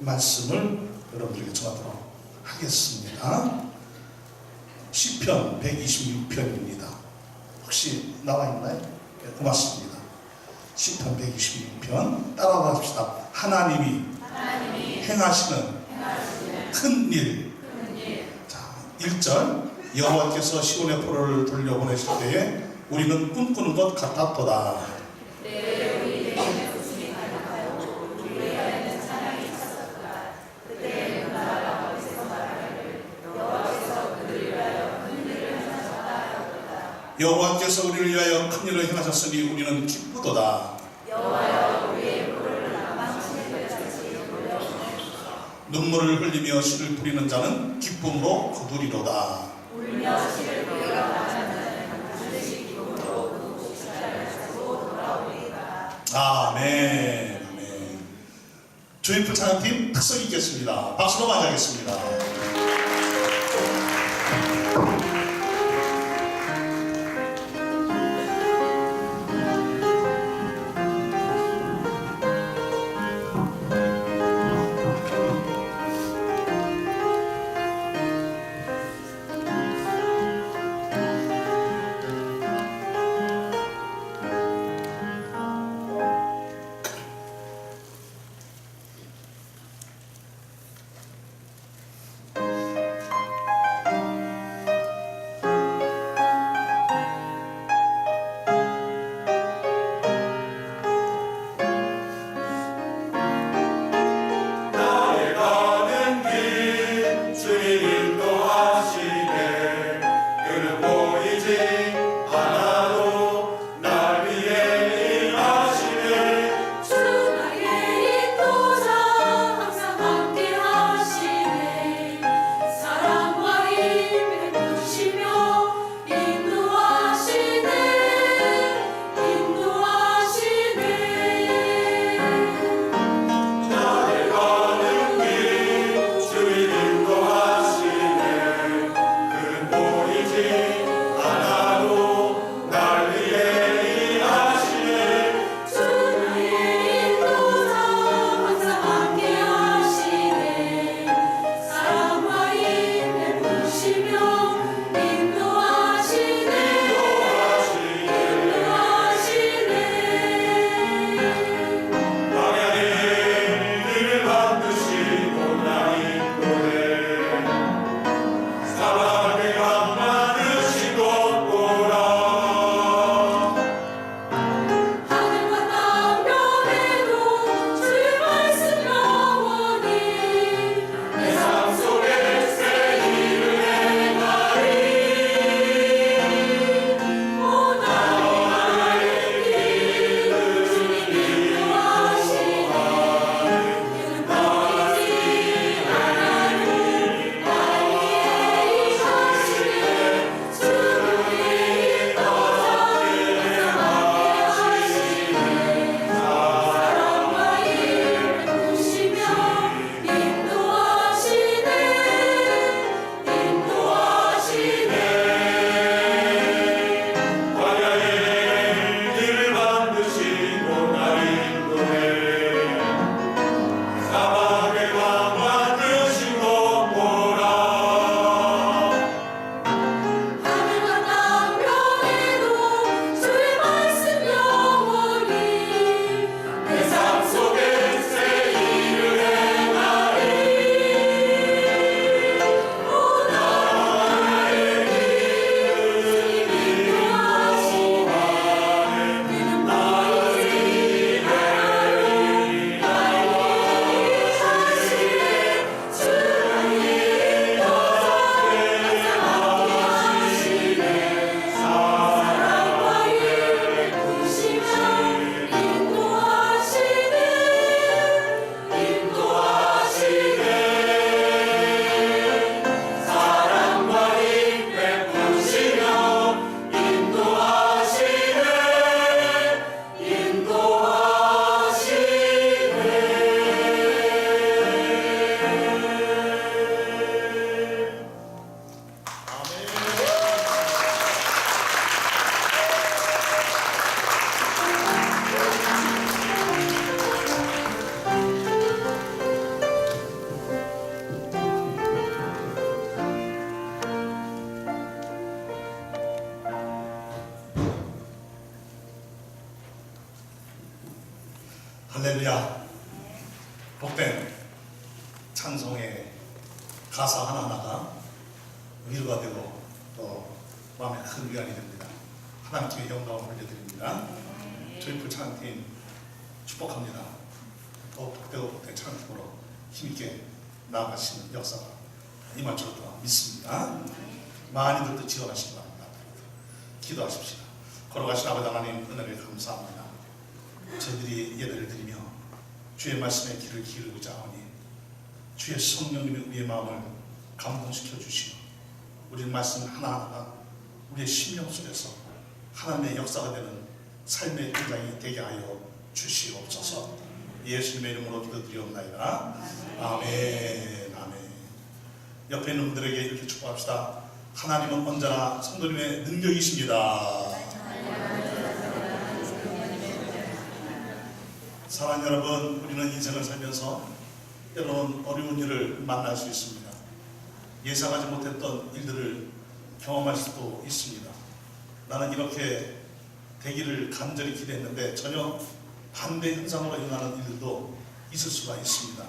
말씀을 여러분들에게 전하도록 하겠습니다. 시편 126편입니다. 혹시 나와 있나요? 네, 고맙습니다. 시편 126편 따라와 합시다. 하나님이 행하시는 큰 일. 자, 1절 여호와께서 시온의 포로를 돌려보내실 때에 우리는 꿈꾸는 것 같았도다. 여호와께서 우리를 위하여 큰 일을 행하셨으니 우리는 기쁘도다. 눈물을 흘리며 씨를 뿌리는 자는 기쁨으로 거두리로다. 아멘. 아멘. 조이풀 찬양팀 특성 있겠습니다. 박수로 맞이하겠습니다. 할렐루야. 복된 찬송의 가사 하나하나가 위로가 되고 또 마음에 큰 위안이 됩니다. 하나님께 영광을 올려드립니다. 조이풀 찬양팀 축복합니다. 더 복되고 복된 찬양팀으로 힘있게 나아가시는 역사가 임할 줄로 믿습니다. 많이들 또 지원하시기 바랍니다. 기도하십시다. 걸어가신 아버지 하나님 은혜를 감사합니다. 저희들이 예배를 드리며 주의 말씀에 귀를 기울이고자 하오니 주의 성령님이 우리의 마음을 감동시켜 주시고 우리의 말씀 하나하나가 우리의 심령 속에서 하나님의 역사가 되는 삶의 현장이 되게 하여 주시옵소서. 예수님의 이름으로 기도드리옵나이다. 아멘. 아멘. 옆에 있는 분들에게 이렇게 축복합시다. 하나님은 언제나 성도님의 능력이십니다. 사랑하는 여러분, 우리는 인생을 살면서 때로는 어려운 일을 만날 수 있습니다. 예상하지 못했던 일들을 경험할 수도 있습니다. 나는 이렇게 되기를 간절히 기대했는데 전혀 반대 현상으로 일어나는 일들도 있을 수가 있습니다.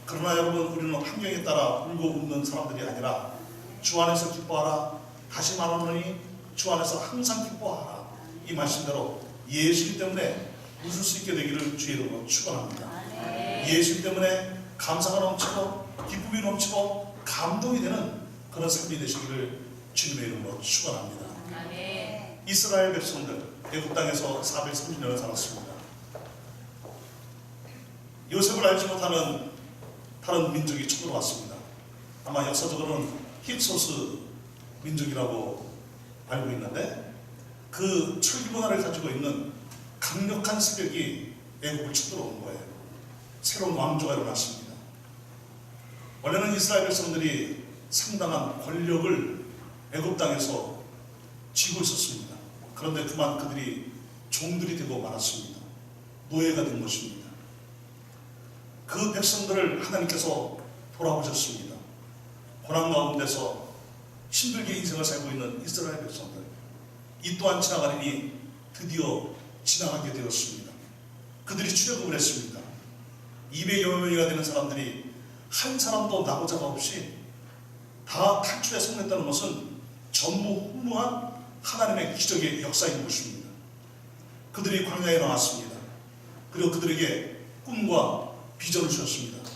그러나 여러분, 우리는 환경에 따라 울고 웃는 사람들이 아니라 주 안에서 기뻐하라. 다시 말하노니 주 안에서 항상 기뻐하라. 이 말씀대로 예수님 때문에 웃을 수 있게 되기를 주의 이름으로 축원합니다. 예수님 때문에 감사가 넘치고 기쁨이 넘치고 감동이 되는 그런 삶이 되시기를 주님의 이름으로 축원합니다. 이스라엘 백성들 애굽 땅에서 430년을 살았습니다. 요셉을 알지 못하는 다른 민족이 쳐들어왔습니다. 아마 역사적으로는 힙소스 민족이라고 알고 있는데 그 철기 문화를 가지고 있는 강력한 세력이 애국을 쳐들어온 거예요. 새로운 왕조가 일어났습니다. 원래는 이스라엘 백성들이 상당한 권력을 애굽 땅에서 쥐고 있었습니다. 그런데 그만 그들이 종들이 되고 말았습니다. 노예가 된 것입니다. 그 백성들을 하나님께서 돌아보셨습니다. 고난 가운데서 힘들게 인생을 살고 있는 이스라엘 백성들, 이 또한 지나가리니 드디어 지나가게 되었습니다. 그들이 출애굽을 했습니다. 200여 명이나 되는 사람들이 한 사람도 낙오자가 없이 다 탈출에 성공했다는 것은 전무후무한 하나님의 기적의 역사인 것입니다. 그들이 광야에 나왔습니다. 그리고 그들에게 꿈과 비전을 주셨습니다.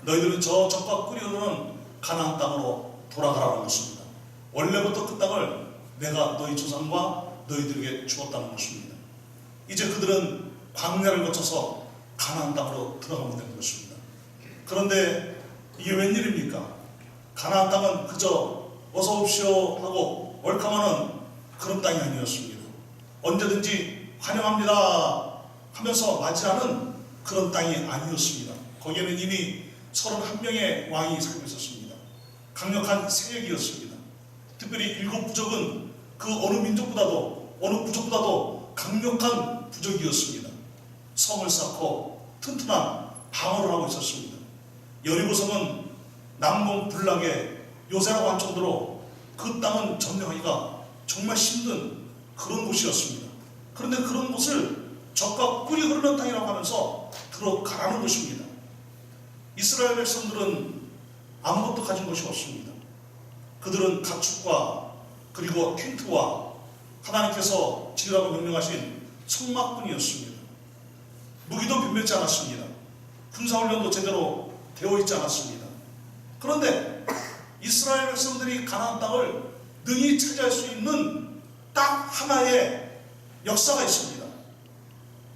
너희들은 저 적과 꿀이 흐르는 가나안 땅으로 돌아가라는 것입니다. 원래부터 그 땅을 내가 너희 조상과 너희들에게 주었다는 것입니다. 이제 그들은 광야를 거쳐서 가나안 땅으로 들어가면 되는 것입니다. 그런데 이게 웬일입니까? 가나안 땅은 그저 어서 오십시오 하고 웰컴하는 그런 땅이 아니었습니다. 언제든지 환영합니다 하면서 맞이하는 그런 땅이 아니었습니다. 거기에는 이미 31명의 왕이 살고 있었습니다. 강력한 세력이었습니다. 특별히 7부족은 그 어느 민족보다도 어느 부족보다도 강력한 부족이었습니다. 성을 쌓고 튼튼한 방어를 하고 있었습니다. 여리고성은 남궁 불락의 요새라고 할 정도로 그 땅은 점령하기가 정말 힘든 그런 곳이었습니다. 그런데 그런 곳을 적과 꿀이 흐르는 땅이라고 하면서 들어가라는 것입니다. 이스라엘 백성들은 아무것도 가진 것이 없습니다. 그들은 가축과 그리고 텐트와 하나님께서 지으라고 명령하신 성막뿐이었습니다. 무기도 변변치 않았습니다. 군사훈련도 제대로 되어 있지 않았습니다. 그런데 이스라엘 백성들이 가나안 땅을 능히 차지할 수 있는 딱 하나의 역사가 있습니다.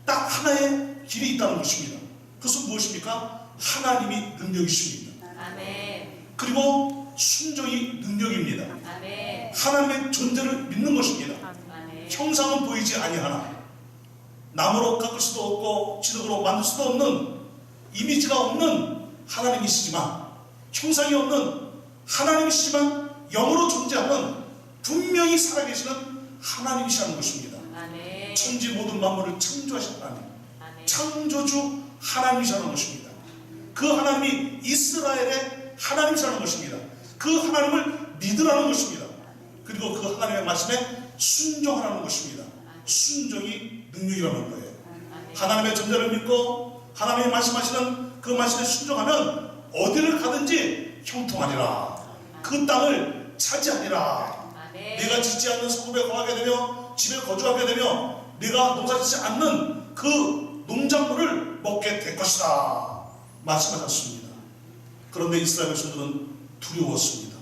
딱 하나의 길이 있다는 것입니다. 그것은 무엇입니까? 하나님이 능력이십니다. 아멘. 그리고 순종이 능력입니다. 아멘. 하나님의 존재를 믿는 것입니다. 아멘. 형상은 보이지 아니하나 나무로 깎을 수도 없고 지력으로 만들 수도 없는 이미지가 없는 하나님이시지만 형상이 없는 하나님이시지만 영으로 존재하는 분명히 살아계시는 하나님이시라는 것입니다. 아멘. 천지 모든 만물을 창조하신 하나님, 아멘. 창조주 하나님이시라는 것입니다. 그 하나님이 이스라엘의 하나님이시라는 것입니다. 그 하나님을 믿으라는 것입니다. 그리고 그 하나님의 말씀에 순종하라는 것입니다. 순종이 능력이라는 거예요. 하나님의 존재를 믿고 하나님이 말씀하시는 그 말씀에 순종하면 어디를 가든지 형통하리라. 그 땅을 차지하리라. 내가 짓지 않는 소금에 거하게 되며 집에 거주하게 되며 내가 농사짓지 않는 그 농작물을 먹게 될 것이다 말씀하셨습니다. 그런데 이스라엘 백성들은 두려웠습니다.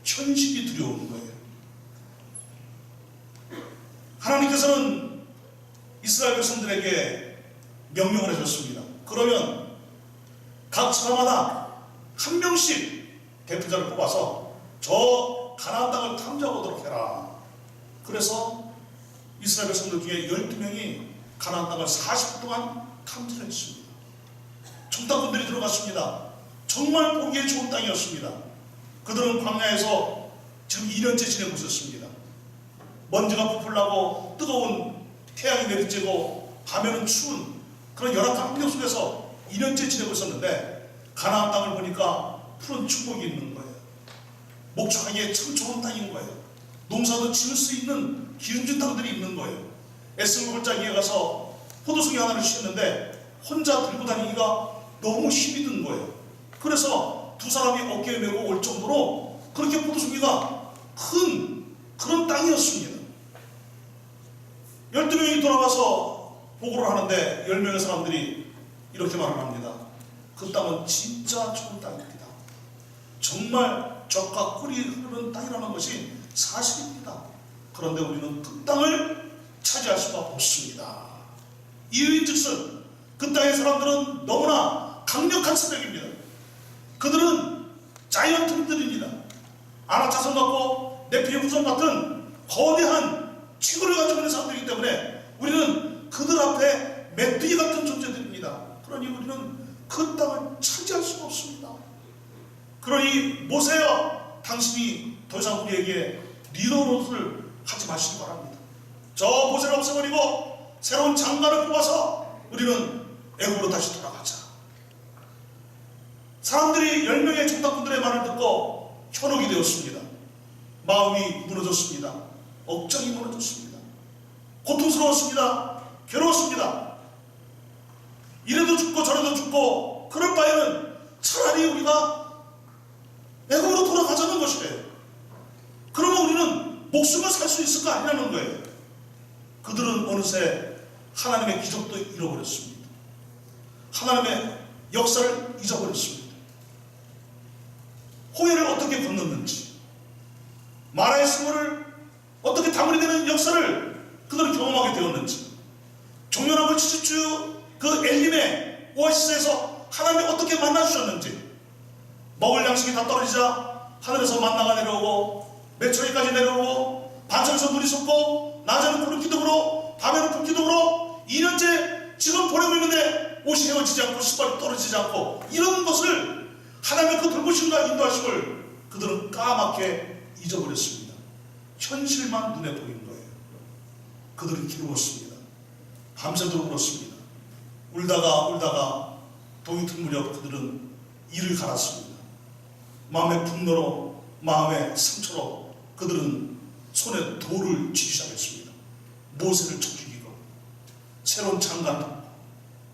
현실이 두려운 거예요. 하나님께서는 이스라엘 백성들에게 명령을 해줬습니다. 그러면 각 사람마다 한 명씩 대표자를 뽑아서 저 가나안 땅을 탐지하도록 해라. 그래서 이스라엘 백성들 중에 12명이 가나안 땅을 40일 동안 탐지를 했습니다. 정탐꾼들이 들어갔습니다. 정말 보기에 좋은 땅이었습니다. 그들은 광야에서 지금 2년째 지내고 있었습니다. 먼지가 부풀나고 뜨거운 태양이 내리쬐고 밤에는 추운 그런 열악한 환경 속에서 2년째 지내고 있었는데 가나안 땅을 보니까 푸른 축복이 있는 거예요. 목축하기에 참 좋은 땅인 거예요. 농사도 지을 수 있는 기름진 땅들이 있는 거예요. 에스겔 골짜기에 가서 포도송이 하나를 심었는데 혼자 들고 다니기가 너무 힘이 든 거예요. 그래서 두 사람이 어깨에 메고 올 정도로 그렇게 포도송이가 큰 그런 땅이었습니다. 12명이 돌아와서 보고를 하는데 10명의 사람들이 이렇게 말을 합니다. 그 땅은 진짜 좋은 땅입니다. 정말 젖과 꿀이 흐르는 땅이라는 것이 사실입니다. 그런데 우리는 그 땅을 차지할 수가 없습니다. 이유인즉슨 그 땅의 사람들은 너무나 강력한 세력입니다. 그들은 자이언트들입니다. 아낙자손 같고 네피림 후손 같은 거대한 지구를 가지고 있는 사람들이기 때문에 우리는 그들 앞에 메뚜기 같은 존재들입니다. 그러니 우리는 그 땅을 차지할 수가 없습니다. 그러니 모세여, 당신이 더 이상 우리에게 리더 노릇을 하지 마시기 바랍니다. 저 모세를 없애버리고 새로운 장관을 뽑아서 우리는 애굽으로 다시 돌아가자. 사람들이 10명의 정탐꾼들의 말을 듣고 현혹이 되었습니다. 마음이 무너졌습니다. 억장이 무너졌습니다. 고통스러웠습니다. 괴로웠습니다. 이래도 죽고 저래도 죽고 그럴 바에는 차라리 우리가 애굽으로 돌아가자는 것이래요. 그러면 우리는 목숨을 살 수 있을 거 아니라는 거예요. 그들은 어느새 하나님의 기적도 잃어버렸습니다. 하나님의 역사를 잊어버렸습니다. 홍해를 어떻게 건넜는지, 마라의 수모를 어떻게 다물이 되는 역사를 그들은 경험하게 되었는지, 종려나무 치즈추 그 엘림의 오아시스에서 하나님이 어떻게 만나주셨는지, 먹을 양식이 다 떨어지자 하늘에서 만나가 내려오고 매초리까지 내려오고 반천에서 물이 솟고 낮에는 푸른 기둥으로 밤에는 푸른 기둥으로 2년째 지금 보내고 있는데 옷이 헤어지지 않고 신발이 떨어지지 않고 이런 것을 하나님의 그 돌보심과 인도하심을 그들은 까맣게 잊어버렸습니다. 현실만 눈에 보인 거예요. 그들은 괴로웠습니다. 밤새도록 울었습니다. 울다가 동이 튼 무렵 그들은 이를 갈았습니다. 마음의 분노로, 마음의 상처로 그들은 손에 돌을 쥐기 시작했습니다. 모세를 쳐 죽이고 새로운 장관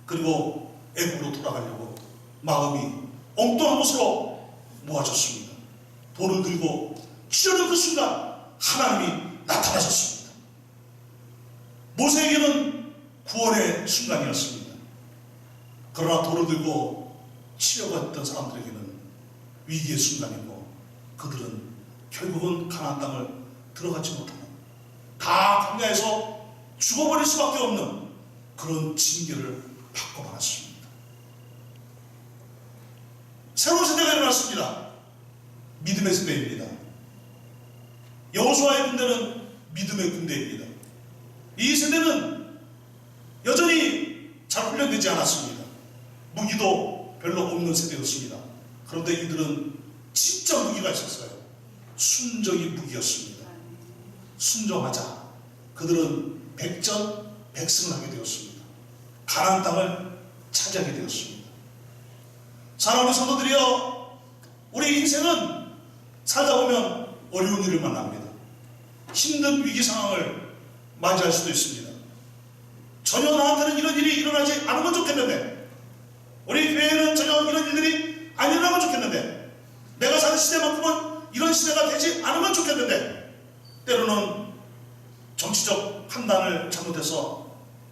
그리고 애굽으로 돌아가려고 마음이 엉뚱한 곳으로 모아졌습니다. 돌을 들고 치려는 그 순간 하나님이 나타나셨습니다. 모세에게는 구원의 순간이었습니다. 그러나 돌을 들고 치려고 했던 사람들에게는 위기의 순간이고 그들은 결국은 가나안 땅을 들어가지 못하는 다 광야에서 죽어버릴 수밖에 없는 그런 징계를 받고 말았습니다. 새로운 세대가 일어났습니다. 믿음의 세대입니다. 여호수아의 군대는 믿음의 군대입니다. 이 세대는 여전히 잘 훈련되지 않았습니다. 무기도 별로 없는 세대였습니다. 그런데 이들은 진짜 무기가 있었어요. 순종이 무기였습니다. 순종하자. 그들은 백전백승을 하게 되었습니다. 가나안 땅을 차지하게 되었습니다. 사랑하는 성도들이여, 우리 인생은 살다 보면 어려운 일을 만납니다. 힘든 위기 상황을 맞이할 수도 있습니다. 전혀 나한테는 이런 일이 일어나지 않으면 좋겠는데 우리 교회는 전혀 이런 일들이 안 일어나면 좋겠는데, 내가 사는 시대만큼은 이런 시대가 되지 않으면 좋겠는데, 때로는 정치적 판단을 잘못해서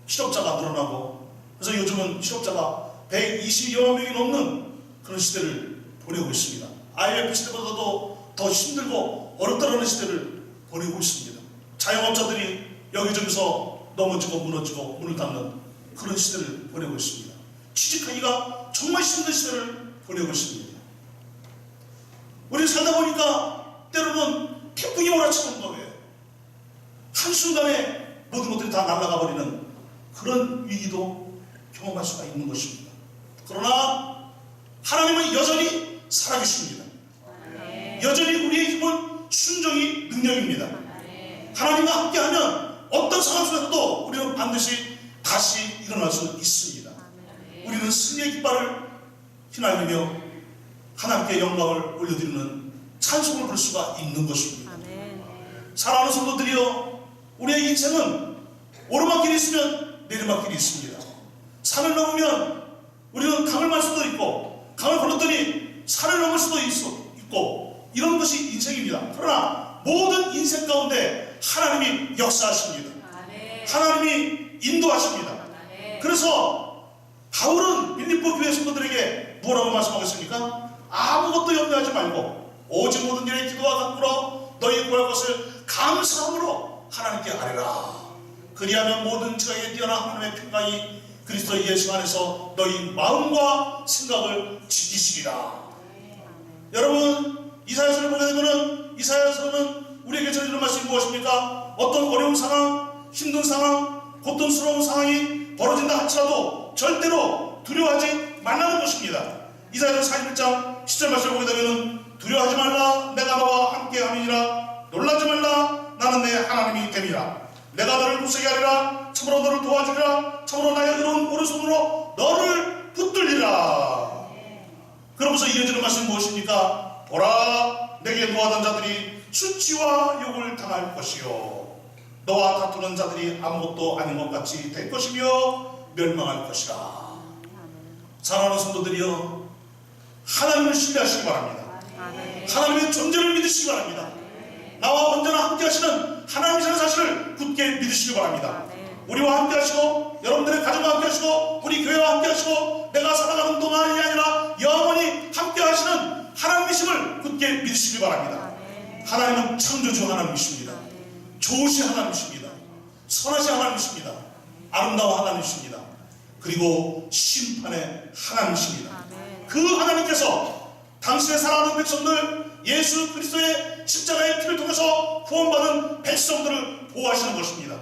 실업자가 늘어나고, 그래서 요즘은 실업자가 120여만 명이 넘는 그런 시대를 보내고 있습니다. IMF 시대보다도 더 힘들고 어렵다는 시대를 보내고 있습니다. 자영업자들이 여기저기서 넘어지고 무너지고 문을 닫는 그런 시대를 보내고 있습니다. 취직하기가 정말 힘든 시대를 보내고 있습니다. 우리 살다 보니까 때로는 태풍이 몰아치는 거예요. 한순간에 모든 것들이 다 날아가 버리는 그런 위기도 경험할 수가 있는 것입니다. 그러나 하나님은 여전히 살아계십니다. 여전히 우리의 힘은 순종이 능력입니다. 하나님과 함께하면 어떤 상황 속에서도 우리는 반드시 다시 일어날 수 있습니다. 우리는 승리의 깃발을 휘날리며 하나님께 영광을 올려드리는 찬송을 부를 수가 있는 것입니다. 사랑하는 성도들이여, 우리의 인생은 오르막길이 있으면 내리막길이 있습니다. 산을 넘으면 우리는 강을 말 수도 있고, 강을 건넜더니 산을 넘을 수도 있고, 이런 것이 인생입니다. 그러나 모든 인생 가운데 하나님이 역사하십니다. 하나님이 인도하십니다. 그래서 바울은 빌립보 교회 성도들에게 뭐라고 말씀하겠습니까? 아무것도 염려하지 말고 오직 모든 일에 기도와 간구로 너희 구할 것을 감사함으로 하나님께 아뢰라. 그리하면 모든 지각에 뛰어난 하나님의 평강이 그리스도 예수 안에서 너희 마음과 생각을 지키시리라. 여러분, 이사야서를 보게 되면은 이사야서는 우리에게 전해주는 말씀이 무엇입니까? 어떤 어려운 상황, 힘든 상황, 고통스러운 상황이 벌어진다 할지라도 절대로 두려워하지 말라는 것입니다. 이사야서 41장 10절 말씀을 보게 되면은 두려워하지 말라, 내가 너와 함께 함이니라. 놀라지 말라, 나는 내 하나님이 됨이라. 내가 너를 굳세게 하리라. 참으로 너를 도와주리라. 참으로 나의 의로운 오른손으로 너를 붙들리라. 그러면서 이어지는 말씀이 무엇입니까? 보라, 내게 노하던 자들이 수치와 욕을 당할 것이요, 너와 다투는 자들이 아무것도 아닌 것 같이 될 것이며 멸망할 것이라. 사랑하는 성도들이여, 하나님을 신뢰하시기 바랍니다. 하나님의 존재를 믿으시기 바랍니다. 나와 언제나 함께 하시는 하나님이라는 사실을 굳게 믿으시기 바랍니다. 우리와 함께 하시고, 여러분들의 가정과 함께 하시고, 우리 교회와 함께 하시고, 내가 살아가는 동안이 아니라 영원히 함께 하시는 하나님이심을 굳게 믿으시기 바랍니다. 하나님은 창조주 하나님이십니다. 좋으신 하나님이십니다. 선하신 하나님이십니다. 아름다운 하나님이십니다. 그리고 심판의 하나님이십니다. 그 하나님께서 당신의 사랑하는 백성들, 예수 그리스도의 십자가의 피를 통해서 구원받은 백성들을 보호하시는 것입니다.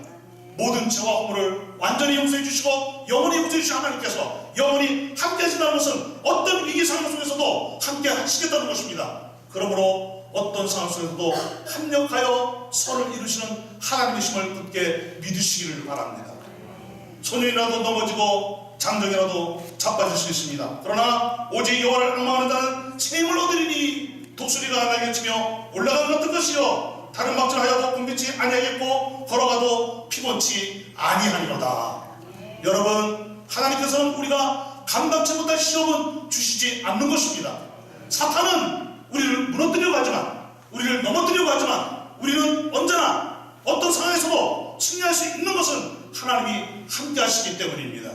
모든 죄와 허물을 완전히 용서해 주시고 영원히 용서해 주신 하나님께서 영원히 함께 하신다는 것은 어떤 위기 상황 속에서도 함께 하시겠다는 것입니다. 그러므로 어떤 상황 속에서도 합력하여 선을 이루시는 하나님이심을 굳게 믿으시기를 바랍니다. 소년이라도 넘어지고 장정이라도 자빠질 수 있습니다. 그러나 오직 여호와를 앙망하는 자는 새 힘을 얻으리니 독수리가 날개치며 올라가는 어떤 것이요 다른 막질하여도 공변치 아니하겠고 걸어가도 피곤치 아니하리로다. 여러분, 하나님께서는 우리가 감당치 못할 시험은 주시지 않는 것입니다. 사탄은 우리를 무너뜨리려고 하지만, 우리를 넘어뜨리려고 하지만, 우리는 언제나 어떤 상황에서도 승리할 수 있는 것은 하나님이 함께 하시기 때문입니다.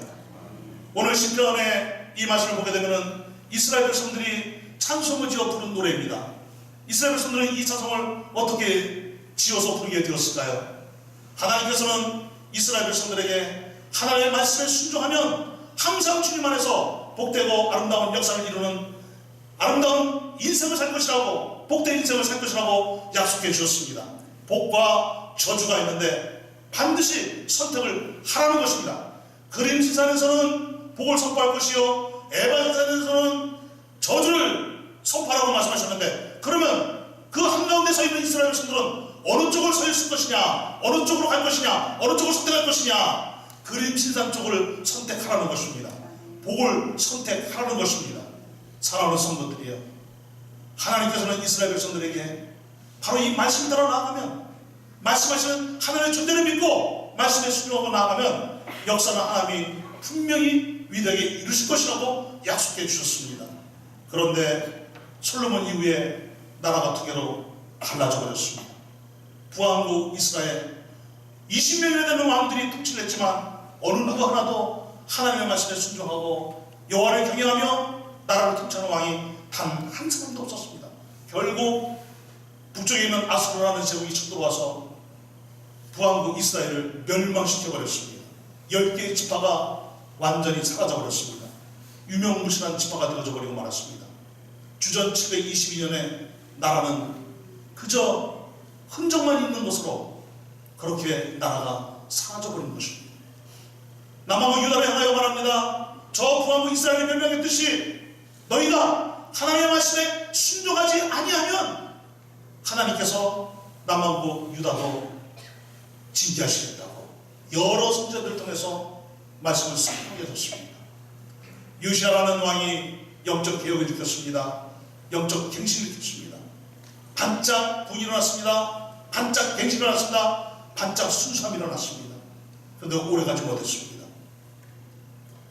오늘 시편의 이 말씀을 보게 되면 이스라엘 백성들이 찬송을 지어 부른 노래입니다. 이스라엘 백성들은 이 찬송을 어떻게 지어서 부르게 되었을까요? 하나님께서는 이스라엘 백성들에게 하나님의 말씀에 순종하면 항상 주님 안에서 복되고 아름다운 역사를 이루는 아름다운 인생을 살 것이라고, 복된 인생을 살 것이라고 약속해 주셨습니다. 복과 저주가 있는데 반드시 선택을 하라는 것입니다. 그림 지산에서는 복을 선포할 것이요 에바 지산에서는 저주를 선포하라고 말씀하셨는데, 그러면 그 한가운데 서 있는 이스라엘 백성들은 어느 쪽을 서 있을 것이냐, 어느 쪽으로 갈 것이냐, 어느 쪽을 선택할 것이냐, 그림 신상 쪽을 선택하라는 것입니다. 복을 선택하라는 것입니다. 사랑하는 성도들이여, 하나님께서는 이스라엘 백성들에게 바로 이 말씀을 따라 나아가면, 말씀하시는 하나님의 존재를 믿고 말씀에 순종하고 나아가면 역사는 하나님이 분명히 위대하게 이루실 것이라고 약속해 주셨습니다. 그런데 솔로몬 이후에 나라가 두 개로 갈라져 버렸습니다. 부왕국 이스라엘 20명이나 되는 왕들이 통치를 했지만 어느 누구 하나도 하나님의 말씀에 순종하고 여호와를 경외하며 나라를 통치하는 왕이 단 한 사람도 없었습니다. 결국 북쪽에 있는 아수르라는 제국이 쳐들어와서 부왕국 이스라엘을 멸망시켜버렸습니다. 10개의 지파가 완전히 사라져버렸습니다. 유명무실한 지파가 되어져버리고 말았습니다. 주전 722년에 나라는 그저 흔적만 있는 것으로 그렇게 나라가 사라져버린 것입니다. 남왕국 유다를 향하여 말합니다. 저 부왕국 이스라엘을 멸망했듯이 너희가 하나님의 말씀에 순종하지 아니하면 하나님께서 남왕국 유다도 징계하시겠다고 여러 선지자들을 통해서 말씀을 선포해 줬습니다. 요시야라는 왕이 영적 개혁을 일으켰습니다. 영적 갱신을 일으켰습니다. 반짝 군이 일어났습니다. 반짝 갱신이 일어났습니다. 반짝 순수함이 일어났습니다. 그런데 오래가지 못했습니다.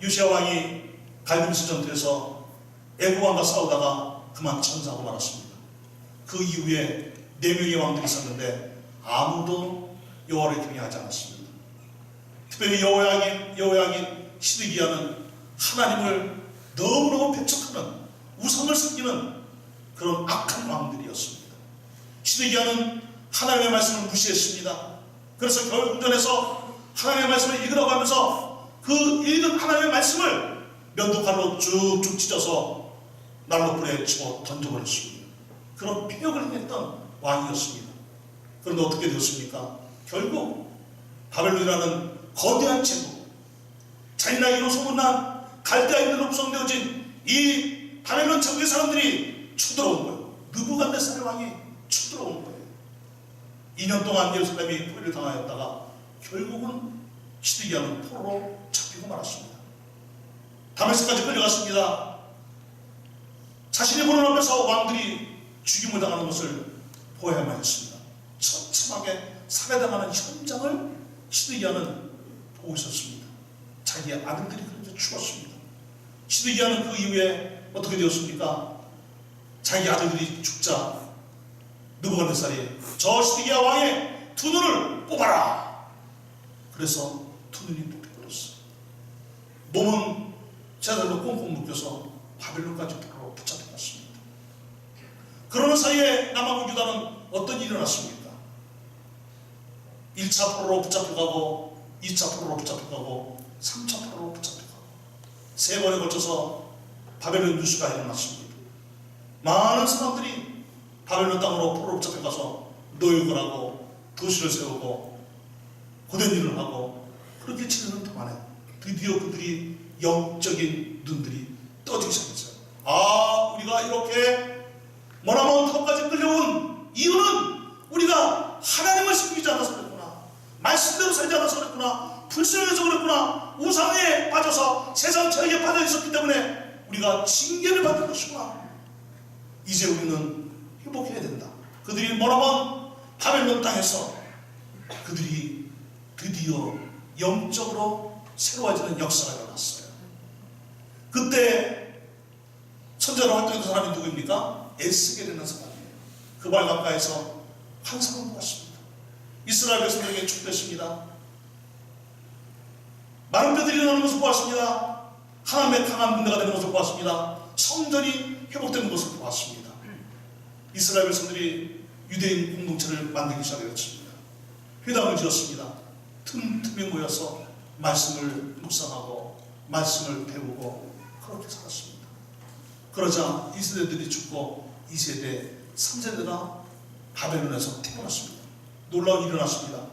요시야 왕이 갈림스 전투에서 애굽 왕과 싸우다가 그만 전사하고 말았습니다. 그 이후에 4명의 왕들이 있었는데 아무도 여호와를 경외하지 않았습니다. 특별히 여호야긴 시드기야는 하나님을 너무너무 배척하는 우상을 섬기는 그런 악한 왕들이었습니다. 시드기야는 하나님의 말씀을 무시했습니다. 그래서 겨울 궁전에서 하나님의 말씀을 읽으라고 하면서 그 읽은 하나님의 말씀을 면도칼로 쭉쭉 찢어서 난로불에 집어 던져버렸습니다. 그런 폐역을 행했던 왕이었습니다. 그런데 어떻게 되었습니까? 결국 바벨론이라는 거대한 제국, 잔인하기로 소문난 갈대아인들로 구성되어진 이 바벨론 제국의 사람들이 쳐들어온 거예요. 느부갓네살 왕이 쳐들어온 거예요. 2년 동안 예루살렘이 포위를 당하였다가 결국은 시드기야는 포로로 잡히고 말았습니다. 다메섹까지 끌려갔습니다. 자신의 보는 앞에서 왕들이 죽임을 당하는 것을 보아야만 했습니다. 처참하게 살해당하는 현장을 시드기야는 보고 있었습니다. 자기의 아들들이 그렇게 죽었습니다. 시드기야는 그 이후에 어떻게 되었습니까? 자기 아들들이 죽자 느부갓네살이 저 시드기야 왕의 두 눈을 뽑아라. 그래서 두 눈이 뽑혀버렸어요. 몸은 제자들로 꽁꽁 묶여서 바벨론까지 포로로 붙잡혀갔습니다. 그러는 사이에 남왕국 유다는 어떤 일이 일어났습니까? 1차 포로로 붙잡혀가고 2차 포로로 붙잡혀가고 3차 포로로 붙잡혀가고 3번에 걸쳐서 바벨론 뉴스가 일어났습니다. 많은 사람들이 바벨론 땅으로 포로로 붙잡혀가서 노역을 하고 도시를 세우고 고된 일을 하고 그렇게 지내는 동안에 드디어 그들이 영적인 눈들이 떠지기 시작했어요. 아, 우리가 이렇게 머나먼트까지 끌려온 이유는 우리가 하나님을 섬기지 않아서 그랬구나. 말씀대로 살지 않아서 그랬구나. 불신해서 그랬구나. 우상에 빠져서 세상 철학에 빠져 있었기 때문에 우리가 징계를 받는 것이구나. 이제 우리는 회복해야 된다. 그들이 머나먼 바벨론 땅에서 그들이 드디어 영적으로 새로워지는 역사가 일어났어요. 그때 선자로 활동했던 사람이 누구입니까? 에스겔이라는 사람이에요. 그 발 가까이서 환상을 보았습니다. 이스라엘 백성들에게 축복했습니다. 많은 뼈들이 일어나는 것을 보았습니다. 하나님의 강한 군대가 되는 것을 보았습니다. 성전이 회복되는 것을 보았습니다. 이스라엘 백성들이 유대인 공동체를 만들기 시작했습니다. 회당을 지었습니다. 틈틈이 모여서 말씀을 묵상하고 말씀을 배우고 그렇게 살았습니다. 그러자 2세대들이 죽고 2세대, 3세대가 바벨론에서 태어났습니다. 놀라운 일이 일어났습니다.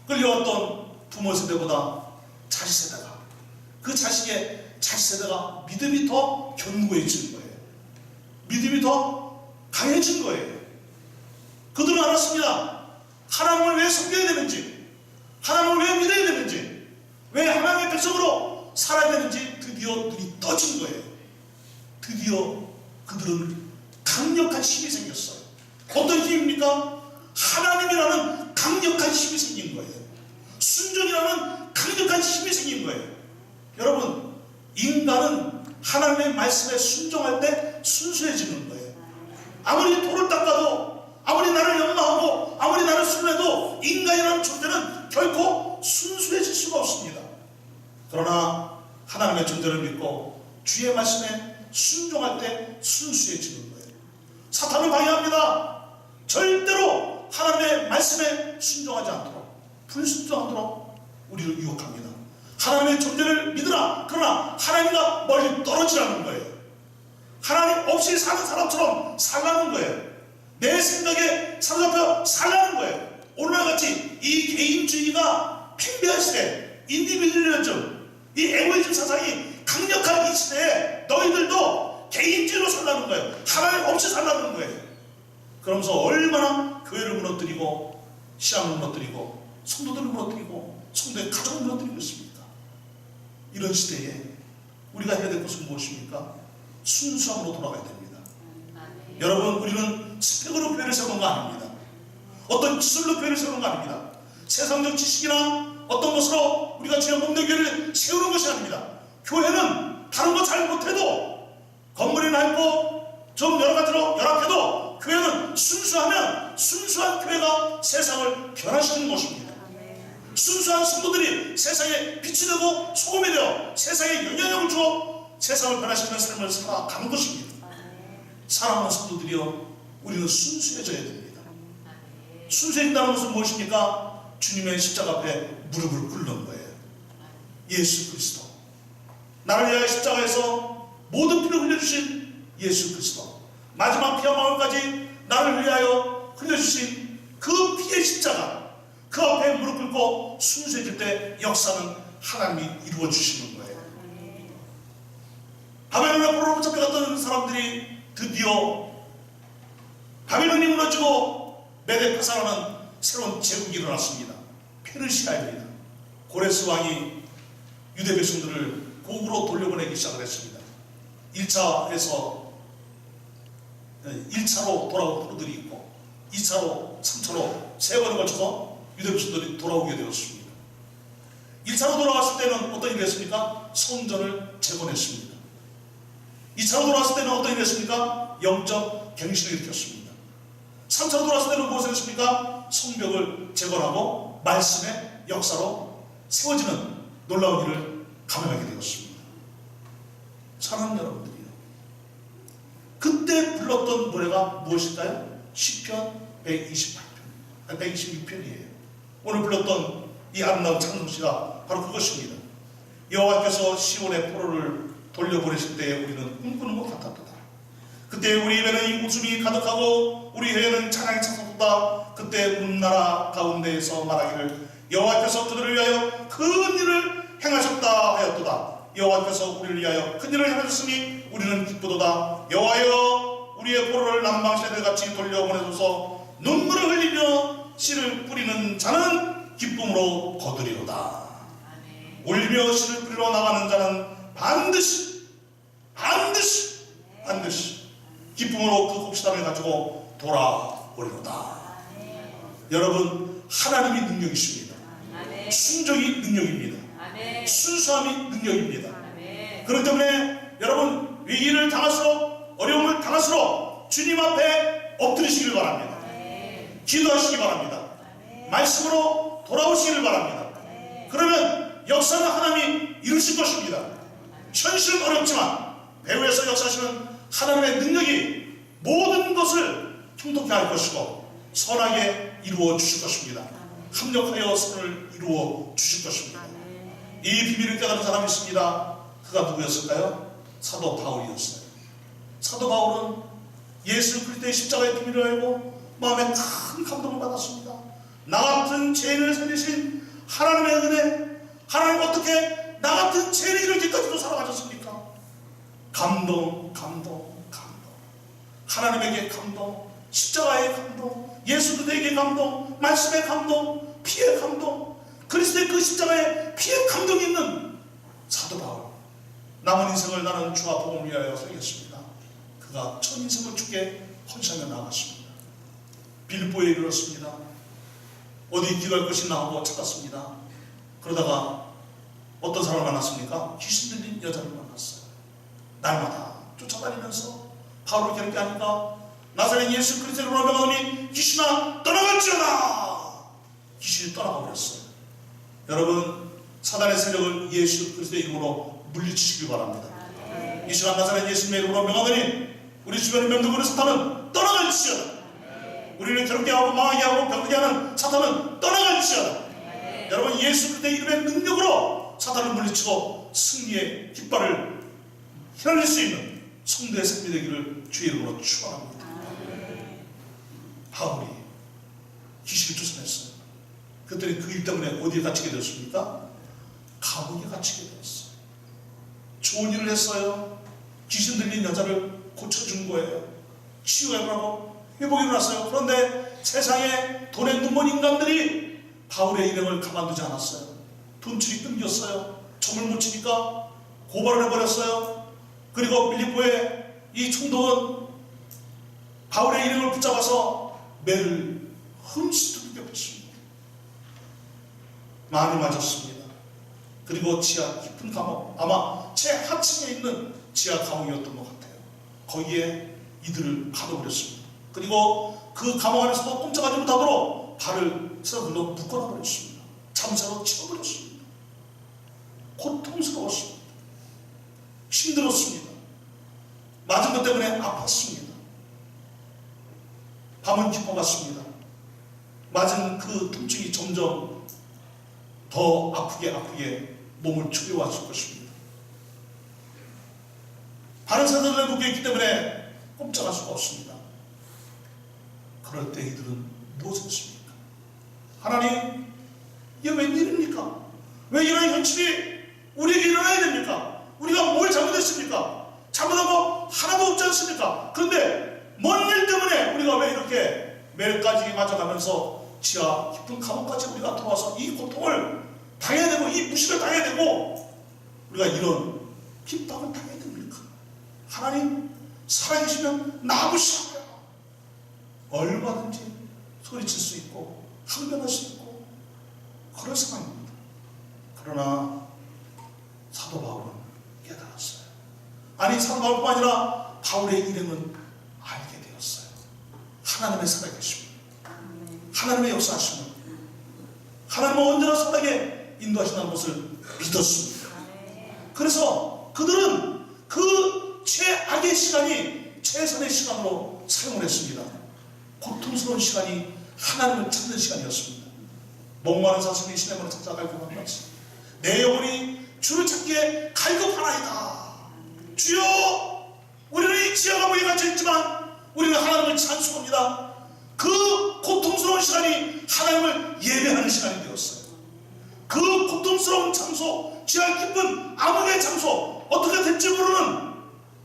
끌려왔던 부모 세대보다 자식 세대가, 그 자식의 자식 세대가 믿음이 더 견고해진 거예요. 믿음이 더 강해진 거예요. 그들은 알았습니다. 하나님을 왜 섬겨야 되는지, 하나님을 왜 믿어야 되는지, 왜 하나님의 백성으로 살아야 되는지 드디어 눈이 떠진 거예요. 드디어 그들은 강력한 힘이 생겼어요. 어떤 힘입니까? 하나님이라는 강력한 힘이 생긴 거예요. 순종이라는 강력한 힘이 생긴 거예요. 여러분, 인간은 하나님의 말씀에 순종할 때 순수해지는 거예요. 아무리 돌을 닦아도, 아무리 나를 연마하고, 아무리 나를 순례해도 인간이라는 존재는 결코 순수해질 수가 없습니다. 그러나 하나님의 존재를 믿고 주의 말씀에 순종할 때 순수해지는 거예요. 사탄은 방해합니다. 절대로 하나님의 말씀에 순종하지 않도록, 불순종하도록 우리를 유혹합니다. 하나님의 존재를 믿으라. 그러나 하나님과 멀리 떨어지라는 거예요. 하나님 없이 사는 사람처럼 살라는 거예요. 내 생각에 사로잡혀 살라는 거예요. 오늘날같이 이 개인주의가 팽배한 시대, 인디비주얼리즘, 이 에고이즘 사상이 강력한 이 시대에 너희들도 개인주의로 살라는 거예요. 하나님 없이 살라는 거예요. 그러면서 얼마나 교회를 무너뜨리고 신앙을 무너뜨리고 성도들을 무너뜨리고 성도의 가정을 무너뜨리고 있습니다. 이런 시대에 우리가 해야 될 것은 무엇입니까? 순수함으로 돌아가야 됩니다. 여러분, 우리는 스펙으로 교회를 세우는 거 아닙니다. 어떤 기술로 교회를 세우는 거 아닙니다. 세상적 지식이나 어떤 것으로 우리가 주의 몸된 교회를 세우는 것이 아닙니다. 교회는 다른 거 잘 못해도, 건물이 넓고 좀 여러 가지로 열악해도 교회는 순수하면 순수한 교회가 세상을 변화시키는 것입니다. 순수한 성도들이 세상에 빛이 되고 소금이 되어 세상에 영향력을 주어 세상을 변화시키는 삶을 살아가는 것입니다. 사랑하는 성도들이여, 우리는 순수해져야 됩니다. 순수해진다는 것은 무엇입니까? 주님의 십자가 앞에 무릎을 꿇는 거예요. 예수 그리스도, 나를 위하여 십자가에서 모든 피를 흘려주신 예수 그리스도, 마지막 피와 마음까지 나를 위하여 흘려주신 그 피의 십자가, 그 앞에 무릎 꿇고 순수해질 때 역사는 하나님이 이루어 주시는 거예요. 바벨론의 포로로 붙잡혀갔던 사람들이 드디어 바벨론이 무너지고 메데파사라는 새로운 제국이 일어났습니다. 페르시아입니다. 고레스 왕이 유대 백성들을 고국으로 돌려보내기 시작을 했습니다. 1차에서 1차로 돌아온 포로들이 있고 2차로 3차로 세 번에 걸쳐서 유대 백성들이 돌아오게 되었습니다. 1차로 돌아왔을 때는 어떤 일을 했습니까? 성전을 재건했습니다. 2차로 돌아왔을 때는 어떤 일을 했습니까? 영적 갱신을 일으켰습니다. 3차로 돌아왔을 때는 무엇을 했습니까? 성벽을 재건하고 말씀의 역사로 세워지는 놀라운 일을 감행하게 되었습니다. 사랑하는 여러분들이요, 그때 불렀던 노래가 무엇일까요? 시편 128편, 126편이에요. 오늘 불렀던 이 아름다운 찬송시가 바로 그것입니다. 여호와께서 시온의 포로를 돌려보내실 때에 우리는 꿈꾸는 것 같았도다. 그때 우리 입에는 이 웃음이 가득하고 우리 혀에는 찬양이 찼었다. 그때 우는 나라 가운데에서 말하기를 여호와께서 그들을 위하여 큰 일을 행하셨다 하였도다. 여호와께서 우리를 위하여 큰 일을 행하셨으니 우리는 기쁘도다. 여호와여, 우리의 포로를 남방세대같이 돌려보내소서. 눈물을 흘리며 씨를 뿌리는 자는 기쁨으로 거두리로다. 울며 씨를 뿌리러 나가는 자는 반드시 기쁨으로 그 곡식단을 가지고 돌아오리로다. 여러분, 하나님이 능력이십니다. 순종이 능력입니다. 순수함이 능력입니다. 그렇기 때문에 여러분, 위기를 당할수록, 어려움을 당할수록 주님 앞에 엎드리시길 바랍니다. 기도하시기 바랍니다. 말씀으로 돌아오시기를 바랍니다. 그러면 역사는 하나님이 이루실 것입니다. 현실은 어렵지만 배후에서 역사하시는 하나님의 능력이 모든 것을 통독케 할 것이고 선하게 이루어 주실 것입니다. 합력하여 선을 이루어 주실 것입니다. 이 비밀을 깨달은 사람이 있습니다. 그가 누구였을까요? 사도 바울이었어요. 사도 바울은 예수 그리스도의 십자가의 비밀을 알고 마음에 큰 감동을 받았습니다. 나 같은 죄인을 살리신 하나님의 은혜, 하나님 어떻게 나 같은 죄인을 이렇게까지도 사랑하셨습니까? 감동. 하나님에게 감동, 십자가의 감동, 예수 그리스도에게 감동, 말씀의 감동, 피의 감동, 그리스도의 그 십자가의 피의 감동이 있는 사도 바울. 남은 인생을 나는 주와 복음을 위하여 살겠습니다. 그가 전 인생을 주께 헌신하며 나갔습니다. 빌보에 이르렀습니다. 어디 기도할 것이 나오고 찾았습니다. 그러다가 어떤 사람을 만났습니까? 귀신 들린 여자를 만났어요. 날마다 쫓아다니면서 바울을 괴롭게 하니까 나사렛 예수 그리스도의 이름으로 명하노니 귀신아 떠나갈지어다. 귀신이 떠나가 버렸어요. 여러분, 사단의 세력을 예수 그리스도의 이름으로 물리치시기 바랍니다. 이 시간 나사렛 예수님의 이름으로 명하노니 우리 주변의 명령으로 사탄은 떠나갈지어다. 우리를 괴롭게 하고 망하게 하고 병들게 하는 사탄은 떠나갈지어다. 여러분, 예수 그리스도의 이름의 능력으로 사탄을 물리치고 승리의 깃발을 휘날릴 수 있는 성도의 삶이 되기를 주의 이름으로 축원합니다. 바울이 귀신을 쫓아냈어요. 그랬더니 그 일 때문에 어디에 갇히게 되었습니까? 감옥에 갇히게 되었어요. 좋은 일을 했어요. 귀신 들린 여자를 고쳐준 거예요. 치유가 일어나고 회복이 일어났어요. 그런데 세상에 돈에 눈먼 인간들이 바울의 일행을 가만두지 않았어요. 돈줄이 끊겼어요. 점을 못 치니까 고발을 해버렸어요. 그리고 빌립보의 이 총독은 바울의 일행을 붙잡아서 매를 흠칫 두들겼습니다. 많이 맞았습니다. 그리고 지하 깊은 감옥, 아마 최하층에 있는 지하 감옥이었던 것 같아요. 거기에 이들을 가둬버렸습니다. 그리고 그 감옥 안에서도 꼼짝하지 못하도록 발을 쓰러들러 묶어놔버렸습니다. 잠자로 치워버렸습니다. 고통스러웠습니다. 힘들었습니다. 맞은 것 때문에 아팠습니다. 밤은 깊어갔습니다. 맞은 그 통증이 점점 더 아프게 몸을 초래왔을 것입니다. 바른 사자들을 묶여있기 때문에 꼼짝할 수가 없습니다. 그럴 때 이들은 무엇을 했습니까? 하나님, 이게 웬일입니까? 왜 이런 현실이 우리에게 일어나야 됩니까? 우리가 뭘 잘못했습니까? 잘못한 거 하나도 없지 않습니까? 그런데 뭔 일 때문에 우리가 왜 이렇게 매일까지 맞아가면서 지하 깊은 감옥까지 우리가 들어와서 이 고통을 당해야 되고 이 무시를 당해야 되고 우리가 이런 핍박을 당해야 됩니까? 하나님, 살아계시면 나부시라고요. 얼마든지 소리칠 수 있고 항변할 수 있고 그런 상황입니다. 그러나 사도 바울은 깨달았어요. 아니, 사도 바울뿐만 아니라 바울의 일행은 알게 되었어요. 하나님의 살아계심을, 하나님의 역사하심을, 하나님은 언제나 선하게 인도하신다는 것을 믿었습니다. 그래서 그들은 그 최악의 시간이 최선의 시간으로 사용을 했습니다. 고통스러운 시간이 하나님을 찾는 시간이었습니다. 목마른 사슴이 시냇물을 찾아 갈급한 것이 내 영혼이 주를 찾기에 갈급하나이다. 주여, 우리는 이 지하 감옥에 갇혀있지만 우리는 하나님을 찬송합니다. 그 고통스러운 시간이 하나님을 예배하는 시간이 되었어요. 그 고통스러운 장소, 지하 깊은 암흑의 장소, 어떻게 될지 모르는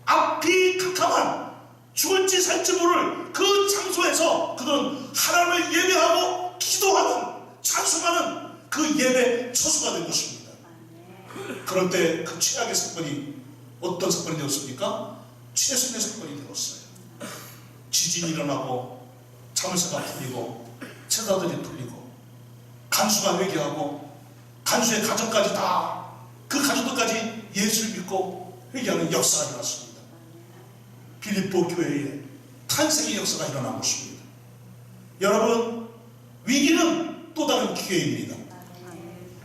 앞이 캄캄한 죽을지 살지 모를 그 장소에서 그들은 하나님을 예배하고 기도하는, 찬송하는 그 예배 처소가 된 것입니다. 그럴 때 그 최악의 사건이 어떤 사건이 되었습니까? 최선의 사건이 되었어요. 지진이 일어나고 자물쇠가 풀리고 채다들이 풀리고 간수가 회개하고 간수의 가족까지 다 그 가족들까지 예수를 믿고 회개하는 역사가 일어났습니다. 빌립보 교회에 탄생의 역사가 일어난 것입니다. 여러분, 위기는 또 다른 기회입니다.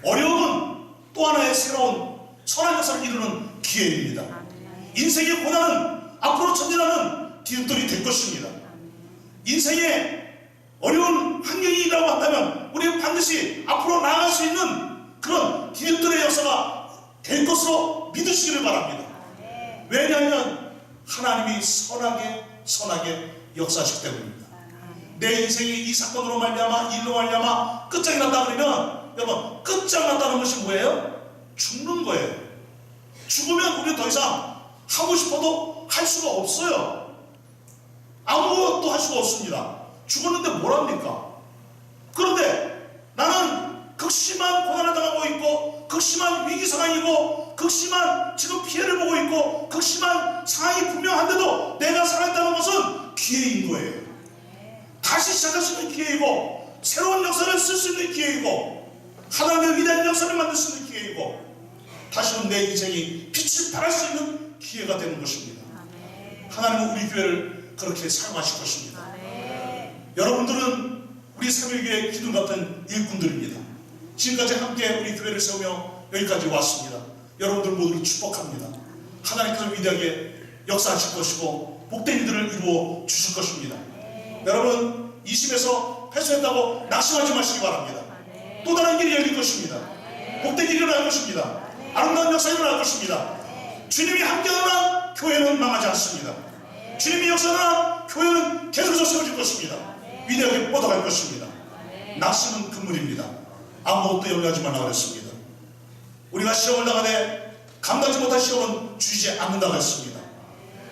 어려움은 또 하나의 새로운 선한 역사를 이루는 기회입니다. 인생의 고난은 앞으로 전진하는 뒤흔들이 될 것입니다. 인생의 어려운 환경이라고 한다면 우리는 반드시 앞으로 나아갈 수 있는 그런 뒤흔들의 역사가 될 것으로 믿으시기를 바랍니다. 왜냐하면 하나님이 선하게 역사하시기 때문입니다. 내 인생이 이 사건으로 말미암아 일로 말미암아 끝장이 났다 그러면 여러분, 끝장났다는 것이 뭐예요? 죽는 거예요. 죽으면 우리는 더 이상 하고 싶어도 할 수가 없어요. 아무것도 할 수가 없습니다. 죽었는데 뭘 합니까? 그런데 나는 극심한 고난을 당하고 있고 극심한 위기 상황이고 극심한 지금 피해를 보고 있고 극심한 상황이 분명한데도 내가 살아있다는 것은 기회인 거예요. 다시 시작할 수 있는 기회이고 새로운 역사를 쓸 수 있는 기회이고 하나님의 위대한 역사를 만들 수 있는 기회이고 다시는 내 인생이 빛을 발할 수 있는 기회가 되는 것입니다. 하나님은 우리 교회를 그렇게 사용하실 것입니다. 여러분들은 우리 새벽의 기둥 같은 일꾼들입니다. 지금까지 함께 우리 교회를 세우며 여기까지 왔습니다. 여러분들 모두를 축복합니다. 하나님께서 위대하게 역사하실 것이고 복된 일들을 이루어 주실 것입니다. 여러분, 이 심에서 패소했다고 낙심하지 마시기 바랍니다. 또 다른 길이 열릴 것입니다. 복된 일이 일어날 것입니다. 아름다운 역사가 일어날 것입니다. 주님이 함께하면 교회는 망하지 않습니다. 주님이 역사하면 교회는 계속해서 세워질 것입니다. 위대하게 뻗어갈 것입니다. 낙심은 금물입니다. 아무것도 염려하지 말라고 그랬습니다. 우리가 시험을 당하되 감당하지 못할 시험은 주지 않는다고 했습니다.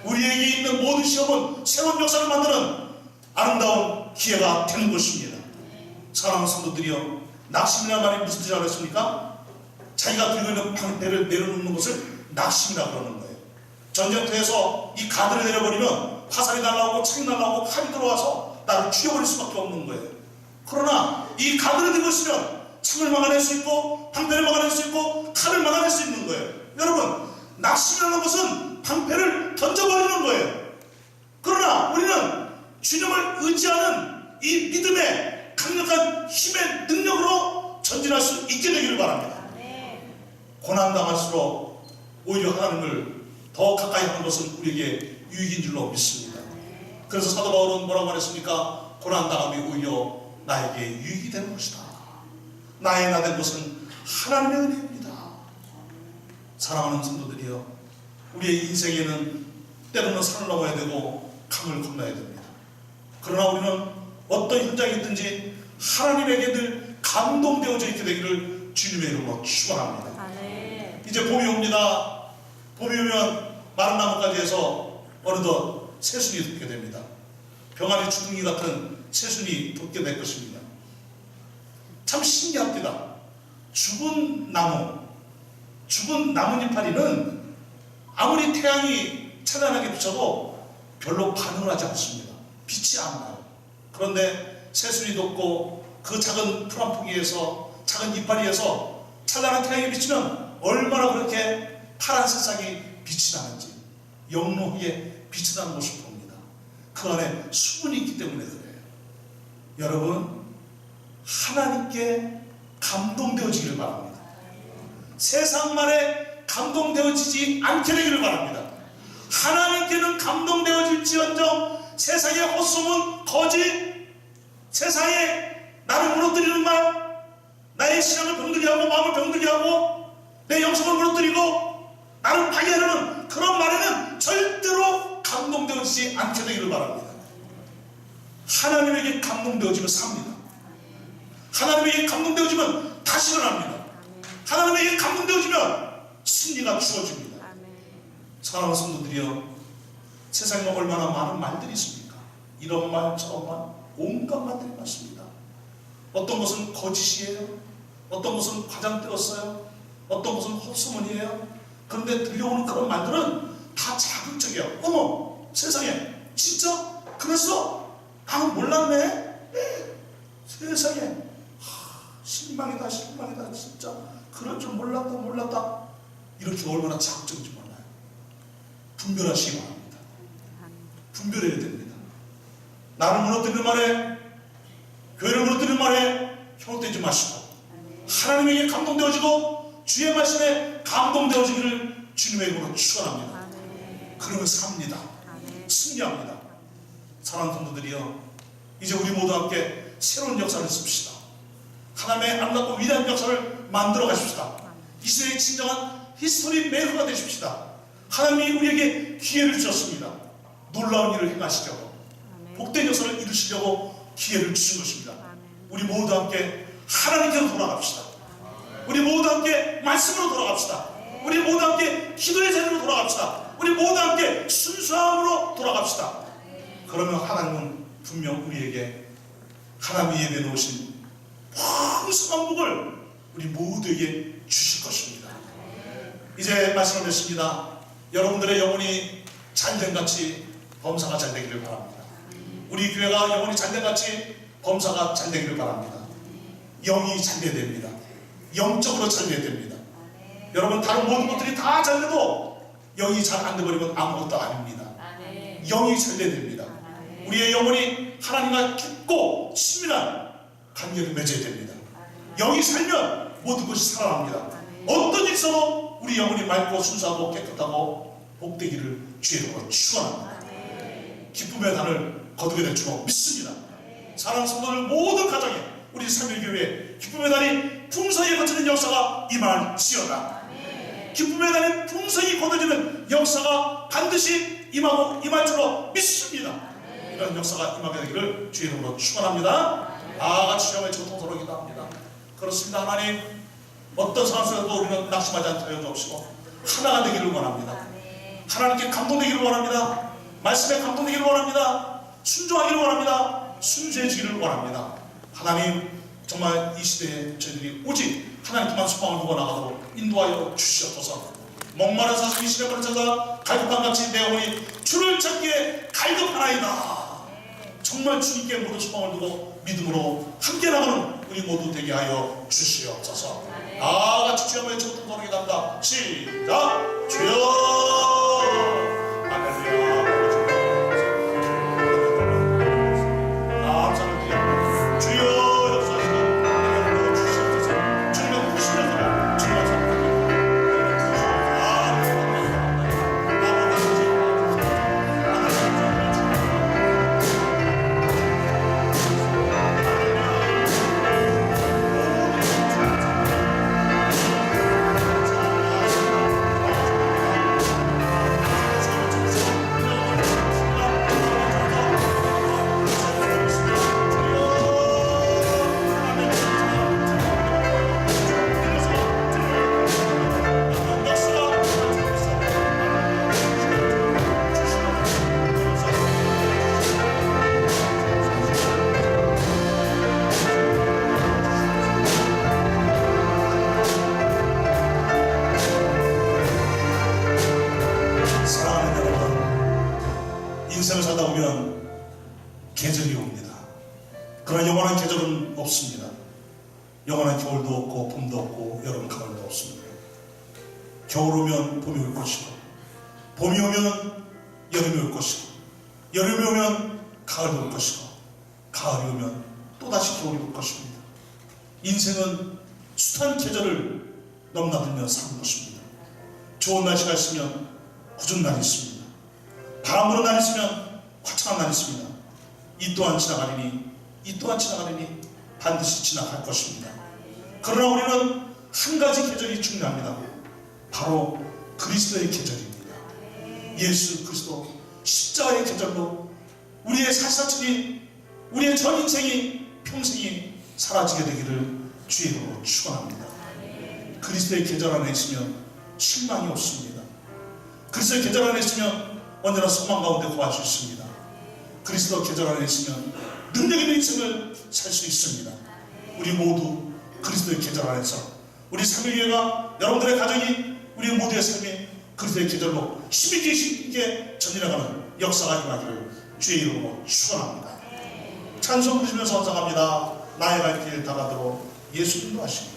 우리에게 있는 모든 시험은 새로운 역사를 만드는 아름다운 기회가 되는 것입니다. 사랑하는 성도들이여, 낙심이라는 말이 무슨 뜻이라고 했습니까? 자기가 들고 있는 방패를 내려놓는 것을 낙심이라고 그러는 거예요. 전쟁터에서 이 가드를 내려버리면 화살이 날아오고 창이 날아오고 칼이 들어와서 나를 죽여버릴 수밖에 없는 거예요. 그러나 이 가드를 들고 있으면 창을 막아낼 수 있고 방패를 막아낼 수 있고 칼을 막아낼 수 있는 거예요. 여러분, 낙심이라는 것은 방패를 던져버리는 거예요. 그러나 우리는 주님을 의지하는 이 믿음의 강력한 힘의 능력으로 전진할 수 있게 되기를 바랍니다. 고난당할수록 오히려 하나님을 더 가까이 하는 것은 우리에게 유익인 줄로 믿습니다. 그래서 사도 바울은 뭐라고 말했습니까? 고난당함이 오히려 나에게 유익이 되는 것이다. 나의 나 된 것은 하나님의 은혜입니다. 사랑하는 성도들이여, 우리의 인생에는 때로는 산을 넘어야 되고 강을 건너야 됩니다. 그러나 우리는 어떤 현장에 있든지 하나님에게 늘 감동되어져 있게 되기를 주님의 이름으로 축원합니다. 이제 봄이 옵니다. 봄이 오면 마른 나뭇가지에서 어느덧 새순이 돋게 됩니다. 병아리 주둥이 같은 새순이 돋게 될 것입니다. 참 신기합니다. 죽은 나뭇잎파리는 아무리 태양이 찬란하게 비쳐도 별로 반응을 하지 않습니다. 빛이 안 나요. 그런데 새순이 돋고 그 작은 풀 한 포기에서, 작은 이파리에서 찬란한 태양이 비치면 얼마나 그렇게 파란 새싹이 빛이 나는지, 영롱하게 빛이 나는 모습을 봅니다. 그 안에 수분이 있기 때문에 그래요. 여러분, 하나님께 감동되어지기를 바랍니다. 세상만에 감동되어지지 않게 되기를 바랍니다. 하나님께는 감동되어질지언정 세상의 헛소문, 거짓, 세상에 나를 무너뜨리는 말, 나의 신앙을 병들게 하고 마음을 병들게 하고 내 영성을 무너뜨리고 나를 파괴하는 그런 말에는 절대로 감동되어지지 않게 되기를 바랍니다. 하나님에게 감동되어지면 삽니다. 하나님에게 감동되어지면 다시 일어납니다. 하나님에게 감동되어지면 승리가 주어집니다. 사랑하는 성도들이여, 세상에 얼마나 많은 말들이 있습니까? 이런 말 저런 말 온갖 말들이 많습니다. 어떤 것은 거짓이에요. 어떤 것은 과장되었어요. 어떤 것은 헛소문이에요. 그런데 들려오는 그런 말들은 다 자극적이에요. 어머, 세상에 진짜 그랬어? 나는 몰랐네. 세상에 실망이다 진짜 그럴 줄 몰랐다. 이렇게 얼마나 자극적인지 몰라요. 분별하시기 바랍니다. 분별해야 됩니다. 나를 무너뜨리는 말에, 교회를 무너뜨리는 말에 현혹되지 마시고 하나님에게 감동되어지고 주의 말씀에 감동되어지기를 주님의 이름으로 축원합니다. 그러면 삽니다. 승리합니다. 사랑하는 성도들이여, 이제 우리 모두 함께 새로운 역사를 씁시다. 하나님의 아름답고 위대한 역사를 만들어 가십시다. 이 시대의 진정한 히스토리 메이커가 되십시다. 하나님이 우리에게 기회를 주셨습니다. 놀라운 일을 행하시려고, 복된 역사를 이루시려고 기회를 주신 것입니다. 우리 모두 함께 하나님께로 돌아갑시다. 우리 모두 함께 말씀으로 돌아갑시다. 우리 모두 함께 기도의 자리로 돌아갑시다. 우리 모두 함께 순수함으로 돌아갑시다. 그러면 하나님은 분명 우리에게 하나님이 예배해 놓으신 풍성한 복을 우리 모두에게 주실 것입니다. 이제 말씀을 맺습니다. 여러분들의 영혼이 잘된같이 범사가 잘되기를 바랍니다. 우리 교회가 영혼이 잘된같이 범사가 잘되기를 바랍니다. 영이 잘돼야 됩니다. 영적으로 잘돼야 됩니다. 여러분, 다른 모든 것들이 다 잘돼도 영이 잘 안 돼버리면 아무것도 아닙니다. 아멘. 영이 잘 돼야 됩니다. 아멘. 우리의 영혼이 하나님과 깊고 친밀한 관계를 맺어야 됩니다. 영이 살면 모든 것이 살아납니다. 어떤 일 있어도 우리 영혼이 맑고 순수하고 깨끗하고 복되기를 주의 이름으로 축원합니다. 기쁨의 단을 거두게 될 줄로 믿습니다. 사랑하는 성도들 모든 가정에 우리 삼일교회 기쁨의 단이 풍성히 거치는 역사가 임할지어다. 기쁨의 단이 풍성히 거두어지는 역사가 반드시 임할 줄로 믿습니다. 이런 역사가 임하게 되기를 주의 이름으로 축원합니다. 다 같이 주여 외치고 통성으로 기도합니다. 그렇습니다. 하나님, 어떤 상황 속에서도 우리는 낙심하지 않게 하여 주옵시고 하나가 되기를 원합니다. 하나님께 감동되기를 원합니다. 말씀에 감동되기를 원합니다. 순종하기를 원합니다. 순수해지기를 원합니다. 하나님, 정말 이 시대에 저희들이 오직 하나님께만 소망을 두고 나가도록 인도하여 주시옵소서. 목마른 사슴이 시내물을 찾아 갈급함같이 내 영혼이 주를 찾기에 갈급하나이다. 정말 주님께 모든 소망을 두고 믿음으로 함께 나가는 우리 모두 되게 하여 주시옵소서. 다 같이 주여 외치고 통성하게 갑니다. 시작. 주여. 할렐루야. 감사합니다. 주여 역사하시고 내가 주시옵소서. 주님의 구심에서 주님의 인생을 살다 보면 계절이 옵니다. 그러나 영원한 계절은 없습니다. 영원한 겨울도 없고 봄도 없고 여름 가을도 없습니다. 겨울 오면 봄이 올 것이고 봄이 오면 여름이 올 것이고 여름이 오면 가을이 올 것이고 가을이 오면 또다시 겨울이 올 것입니다. 인생은 숱한 계절을 넘나들며 사는 것입니다. 좋은 날씨가 있으면 궂은 날이 있습니다. 바람 부는 날이 있으면 화창한 날이 있습니다. 이 또한 지나가리니 이 또한 지나가리니 반드시 지나갈 것입니다. 그러나 우리는 한 가지 계절이 중요합니다. 바로 그리스도의 계절입니다. 예수 그리스도 십자가의 계절로 우리의 사사천이 우리의 전 인생이 평생이 사라지게 되기를 주의 이름으로 축원합니다. 그리스도의 계절 안에 있으면 실망이 없습니다. 그리스도의 계절 안에 있으면 언제나 소망 가운데 거할 수 있습니다. 그리스도 계절 안에 있으면 능력 있는 인생을 살 수 있습니다. 우리 모두 그리스도의 계절 안에서 우리 삼일교회가 여러분들의 가정이 우리 모두의 삶이 그리스도의 계절로 힘있게 전진해가는 역사가 임하기를 주의 이름으로 축원합니다. 찬송 부르시면서 헌상합니다. 나의 갈 길 다가도록 예수님도 하시고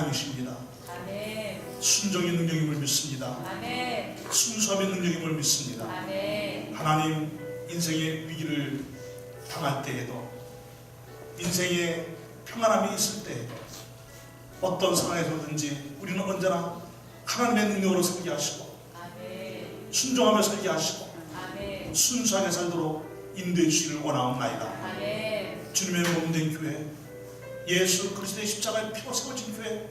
하나님이십니다. 아멘. 순종의 능력임을 믿습니다. 아멘. 순수함의 능력임을 믿습니다. 아멘. 하나님, 인생의 위기를 당할 때에도, 인생의 평안함이 있을 때에도, 어떤 상황에서든지 우리는 언제나 하나님의 능력으로 살게 하시고, 아멘. 순종하며 살게 하시고, 아멘. 순수하게 살도록 인도해 주시기를 원하옵나이다. 아멘. 주님의 몸된 교회, 예수 그리스도의 십자가의 피로 세워진 교회,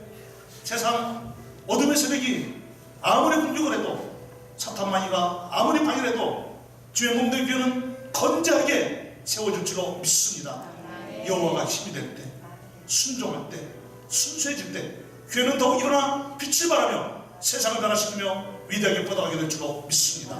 세상 어둠의 세력이 아무리 공격을 해도, 사탄마귀가 아무리 방해를 해도 주의 몸된 교회는 건재하게 세워줄 줄로 믿습니다. 여호와가 힘이 될 때, 순종할 때, 순수해질 때 교회는 더욱 일어나 빛을 발하며 세상을 변화시키며 위대하게 뻗어가게 될 줄로 믿습니다.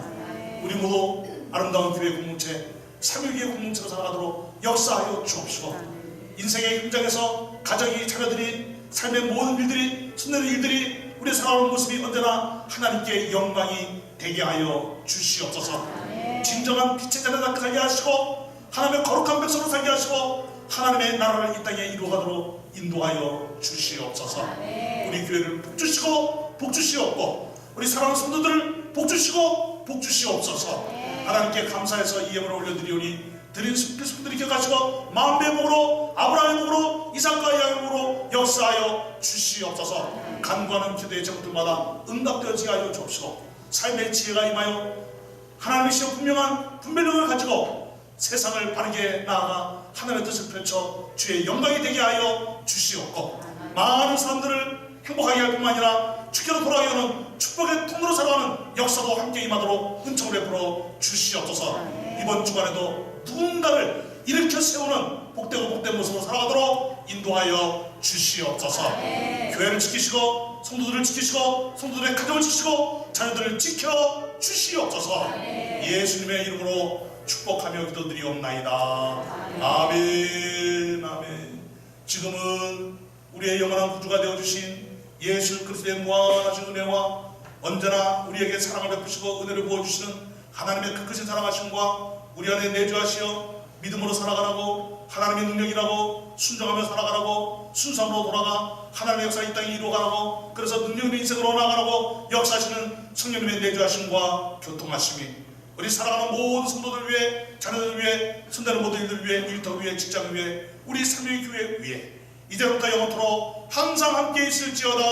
우리 모두 아름다운 교회 공동체, 삼위교회 공동체로 살아가도록 역사하여 주옵시고, 인생의 현장에서 가정이, 자녀들이, 삶의 모든 일들이, 손내는 일들이, 우리의 살아오는 모습이 언제나 하나님께 영광이 되게 하여 주시옵소서. 진정한 빛의 자녀답게 살게 하시고, 하나님의 거룩한 백성으로 살게 하시고, 하나님의 나라를 이 땅에 이루어가도록 인도하여 주시옵소서. 우리 교회를 복주시고 복주시옵고, 우리 사랑하는 성도들을 복주시고 복주시옵소서. 하나님께 감사해서 이 예물을 올려드리오니 드린 성도들이 기억하시고 마음의 복으로, 아브라함의 복으로, 이삭과 야곱의 복으로 역사하여 주시옵소서. 간구하는 기도의 제목들마다 응답되어지게 하여 주옵시고, 삶의 지혜가 임하여 하나님의 시여 분명한 분별력을 가지고 세상을 바르게 나아가 하나님의 뜻을 펼쳐 주의 영광이 되게 하여 주시옵고, 많은 사람들을 행복하게 할 뿐만 아니라 주께로 돌아가게 하는 축복의 통로로 살아가는 역사도 함께 임하도록 은총을 베풀어 주시옵소서. 이번 주간에도 누군가를 일으켜 세우는 복되고 복된 모습으로 살아가도록 인도하여 주시옵소서. 교회를 지키시고, 성도들을 지키시고, 성도들의 가정을 지키시고, 자녀들을 지켜 주시옵소서. 예수님의 이름으로 축복하며 기도드리옵나이다. 아멘. 아멘. 지금은 우리의 영원한 구주가 되어주신 예수 그리스도의 무한하신 은혜와 언제나 우리에게 사랑을 베푸시고 은혜를 부어주시는 하나님의 그 크신 사랑하심과 우리 안에 내주하시어 믿음으로 살아가라고, 하나님의 능력이라고 순종하며 살아가라고, 순수함으로 돌아가 하나님의 역사를 이 땅에 이루어가라고, 그래서 능력 있는 인생으로 나아가라고 역사하시는 성령님의 내주하심과 교통하심이 우리 사랑하는 모든 성도들 위해, 자녀들 위해, 손대는 모든 일들 위해, 일터 위해, 직장 위해, 우리 삼위교회 위해 이제부터 영원토록 항상 함께 있을지어다.